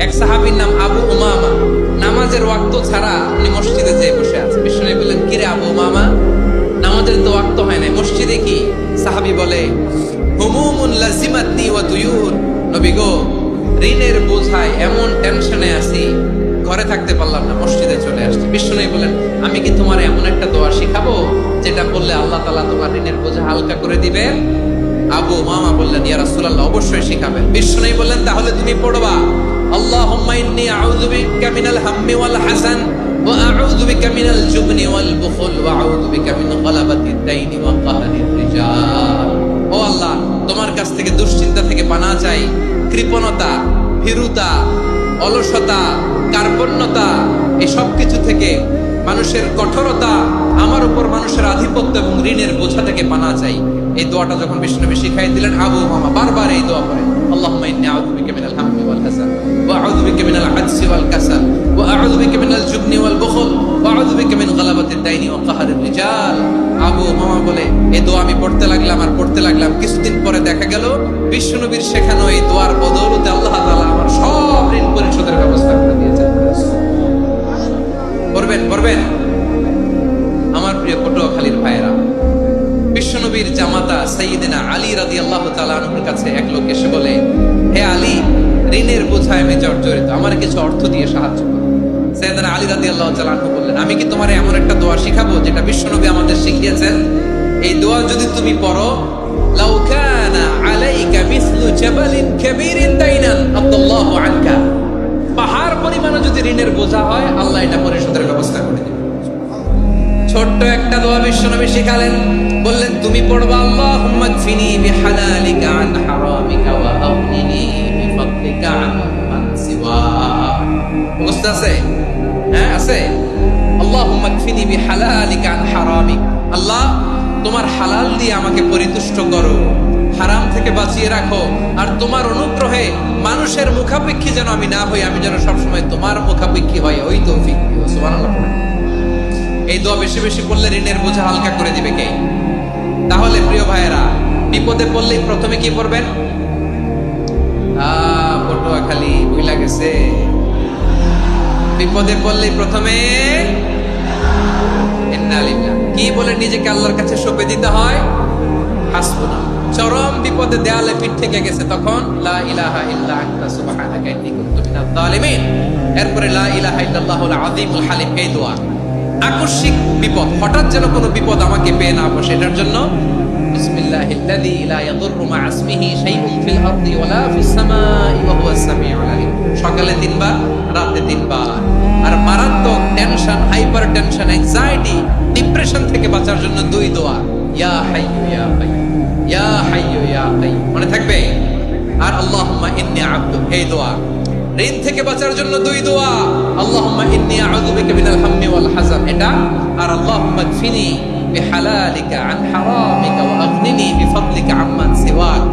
এক সাহাবীর নাম আবু উমামা, নামাজের ওয়াক্ত ছাড়া উনি মসজিদে যেয়ে বসে আছে। বিষ্ণু বললেন, কিরে আবু উমামা, নামাজের তো ওয়াক্ত হয় না, মসজিদে কি? সাহাবী বলে, হুমুমুন লাজিমাতনি ওয়া দুয়ুন। নবী গো, ঋণের বোঝায় এমন টেনশনে আছি, ঘরে থাকতে পারলাম না, মসজিদে চলে আসছি। বিষ্ণু বলেন, আমি কি তোমার এমন একটা দোয়া শিখাবো যেটা বললে আল্লাহ তাআলা তোমার ঋণের বোঝা হালকা করে দিবেন? আবু উমামা বললেন, ইয়া রাসূলুল্লাহ, অবশ্যই শিখাবেন। বিষ্ণু বললেন, তাহলে তুমি পড়বা, আল্লাহুম্মা ইন্নী আউযু বিকা মিনাল হাম্মি ওয়াল হাসান ওয়া আউযু বিকা মিনাল জুবনি ওয়াল বুখল ওয়া আউযু বিকা মিন গালাবাতিদ দাইনি ওয়া কাহরির রিজাল। ও আল্লাহ, তোমার কাছ থেকে দুশ্চিন্তা থেকে পানাহ চাই, কৃপণতা, ভীরুতা, অলসতা, কার্পণ্যতা, এই সব কিছু থেকে, মানুষের কঠোরতা, আমার উপর মানুষের আধিপত্য এবং ঋণের বোঝা থেকে পানাহ চাই। এই দোয়াটা যখন বিষ্ণু শিখাই দিলেন, আবু উমামা বারবার এই দোয়া পড়েন, আল্লাহুম্মা ইন্নী আউযু বিকা মিনাল হাম্মি ওয়াল হাসান ওয়া আউযু বিকা মিনাল আজজি ওয়াল কাসাল ওয়া আউযু বিকা মিনাল জুবনি ওয়াল বুখল ওয়া আউযু বিকা মিন গালাবাতিদ দাইনি ওয়া কাহরির রিজাল। আবু উমামা বলে, এই দোয়া আমি পড়তে লাগলাম আর পড়তে লাগলাম। কিছুদিন পরে দেখা গেল বিষ্ণু নবীর শেখানো এই দোয়ার বদৌলতে আল্লাহ তাআলা আমার সব ঋণ পরিশোধের ব্যবস্থা করে দিয়েছেন। পড়বেন পড়বেন আমার প্রিয় পটুয়াখালীর ভাইয়েরা। বিশ্বনবীর জামাতা সাইয়্যিদিনা আলী রাদিয়াল্লাহু তাআলা আনহুর কাছে এক লোক এসে বলে, হে আলী, ঋণের বোঝায় আমি জর্জরিত, আমার কিছু অর্থ দিয়ে সাহায্য করো। সাইয়্যিদিনা আলী রাদিয়াল্লাহু তাআলা আনহু বললেন, আমি কি তোমার এমন একটা দোয়া শিখাবো যেটা বিশ্বনবী আমাদের শিখিয়েছেন? এই দোয়া যদি তুমি পড়ো, লাউ কানা আলাইকা মিসলু জাবালিন কাবীরিন দাইনান আল্লাহু আনকা, পাহাড় পরিমাণে যদি ঋণের বোঝা হয়, আল্লাহ এটা পরিশোধের ব্যবস্থা করে দেবে। ছোট্ট একটা দোয়া বিশ্বনবী শিখালেন, বললেন, তুমি পড়বা, আল্লাহুম্মা কফিনি বিহালালিকা আন হারামিকা ওয়া আগনিনি বিফাদলিকা আম্মান সিওয়াক। মুখস্থ আছে? হ্যাঁ আছে। আল্লাহুম্মা কফিনি বিহালালিকা আন হারামিক, আল্লাহ তোমার হালাল দিয়ে আমাকে পরিতুষ্ট করো, হারাম থেকে বাঁচিয়ে রাখো, আর তোমার অনুগ্রহে মানুষের মুখাপেক্ষী যেন আমি না হই, আমি যেন সবসময় তোমার মুখাপেক্ষী হই, ওই তৌফিক দিও। সুবহানাল্লাহ। এই দোয়া বেশি বেশি পড়লে ঋণের বোঝা হালকা করে দিবে কে? তাহলে প্রিয় ভাইয়েরা, বিপদে পড়লেই প্রথমে কি পড়বেন? পটুয়াখালী ভুলা গেছে। বিপদে পড়লেই প্রথমে ইন্না লিল্লাহ কি বলে নিজেকে আল্লাহর কাছে সঁপে দিতে হয়? হাসবুনা। চরম বিপদে দেয়ালে পিঠ থেকে গেছে, তখন লা ইলাহা ইল্লা আনতা সুবহানাকা ইন্নী কুনতু মিনাজ জালিমিন। এরপরে লা ইলাহা ইল্লাল্লাহুল আযীমুল হালিম। এই দোয়া আকস্মিক বিপদ, হঠাৎ যেন কোনো বিপদ আমাকে পেয়ে না বসে, এটার জন্য বিসমিল্লাহিল্লাযী লা ইয়াদুররু মা ইসমিহি শাইউন ফিল আরদি ওয়ালা ফিস সামাই ওয়া হুয়াস সামিউল আলীম। সকালে 3 বার, রাতে 3 বার। আর মারাত্মক tension, hyper tension, anxiety, depression থেকে বাঁচার জন্য 2 দোয়া, ইয়া হাইয়্যু ইয়া কাইয়্যুম, ইয়া হাইয়্যু ইয়া কাইয়্যুম, মনে থাকবে? আর আল্লাহুম্মা ইন্নী আবদুক, এই দোয়া। ঋণ থেকে বাঁচার জন্য 2 দোয়া, আল্লাহুম্মা ইন্নী আউযু বিকা মিনাল হাম্মি ওয়াল হাসান, এটা। আর আল্লাহুম্মা কফিনি বিহালালিকা আন হারামিকা ওয়া আগনিনি বিফাদলিকা আম্মান সিওয়াক।